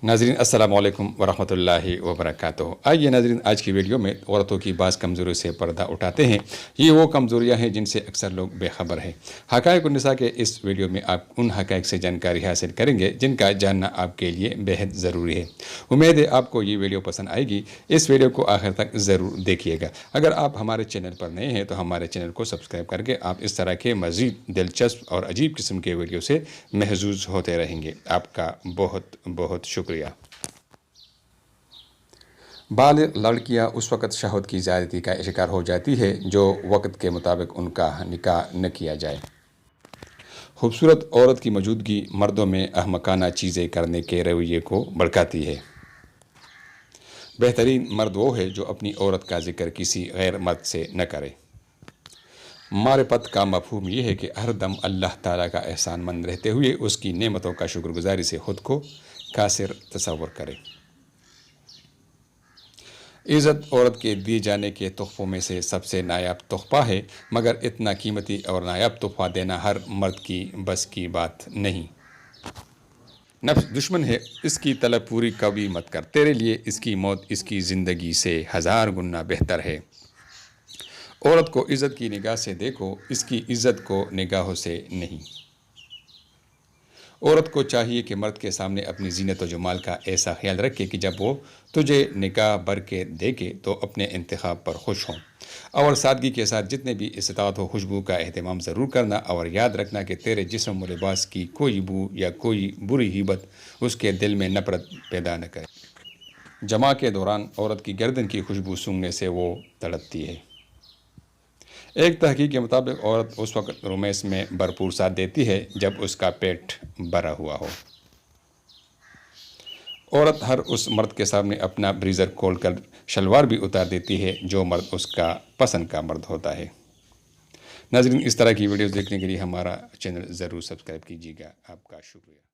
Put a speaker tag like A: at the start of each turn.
A: नाज़रीन अस्सलाम वालेकुम वरहमतुल्लाहि वबरकातुहू। आइए नाज़रीन, आज की वीडियो में औरतों की बाज़ कमज़ोरी से पर्दा उठाते हैं। ये वो कमज़ोरियाँ हैं जिनसे अक्सर लोग बेखबर हैं। हक़ाइक़-उन-निसा के इस वीडियो में आप उन हक़ाइक़ से जानकारी हासिल करेंगे जिनका जानना आपके लिए बेहद ज़रूरी है। उम्मीद है आपको ये वीडियो पसंद आएगी। इस वीडियो को आखिर तक ज़रूर देखिएगा। अगर आप हमारे चैनल पर नए हैं तो हमारे चैनल को सब्सक्राइब करके आप इस तरह के मज़ीद दिलचस्प और अजीब किस्म के वीडियो से महजूज़ होते रहेंगे। आपका बहुत बहुत शुक्रिया। बालिग़ लड़कियां उस वक़्त शहवत की ज़्यादती का शिकार हो जाती है जो वक़्त के मुताबिक उनका निकाह न किया जाए। खूबसूरत औरत की मौजूदगी मर्दों में अहमकाना चीज़ें करने के रवैये को भड़काती है। बेहतरीन मर्द वो है जो अपनी औरत का जिक्र किसी गैर मर्द से न करे। मारिफत का मफ़हूम ये है कि हर दम अल्लाह ताला का एहसानमंद रहते हुए उसकी नेमतों का शुक्रगुजारी से ख़ुद को कासिर तसव्वुर करे। इज़्ज़त औरत के दिए जाने के तोहफ़ों में से सबसे नायाब तोहफ़ा है, मगर इतना कीमती और नायाब तोहफ़ा देना हर मर्द की बस की बात नहीं। नफ्स दुश्मन है, इसकी तलब पूरी कभी मत कर। तेरे लिए इसकी मौत इसकी ज़िंदगी से 1000 गुना बेहतर है। औरत को इज़्ज़त की निगाह से देखो, इसकी इज़्ज़त को निगाहों से नहीं। औरत को चाहिए कि मर्द के सामने अपनी ज़ीनत व जमाल का ऐसा ख्याल रखे कि जब वो तुझे निगाह भर के देखे तो अपने इंतखाब पर खुश हों। और सादगी के साथ जितने भी इस्तात हो खुशबू का एहतमाम ज़रूर करना, और याद रखना कि तेरे जिस्म व लिबास की कोई बू या कोई बुरी हिबत उसके दिल में नफ़रत पैदा न करे। जमा के दौरान औरत की गर्दन की खुशबू सूंघने से वो तड़पती है। एक तहकीक के मुताबिक औरत उस वक़्त रोमांस में भरपूर साथ देती है जब उसका पेट भरा हुआ हो। औरत हर उस मर्द के सामने अपना ब्रीज़र खोलकर शलवार भी उतार देती है जो मर्द उसका पसंद का मर्द होता है। नाज़रीन, इस तरह की वीडियोज़ देखने के लिए हमारा चैनल ज़रूर सब्सक्राइब कीजिएगा। आपका शुक्रिया।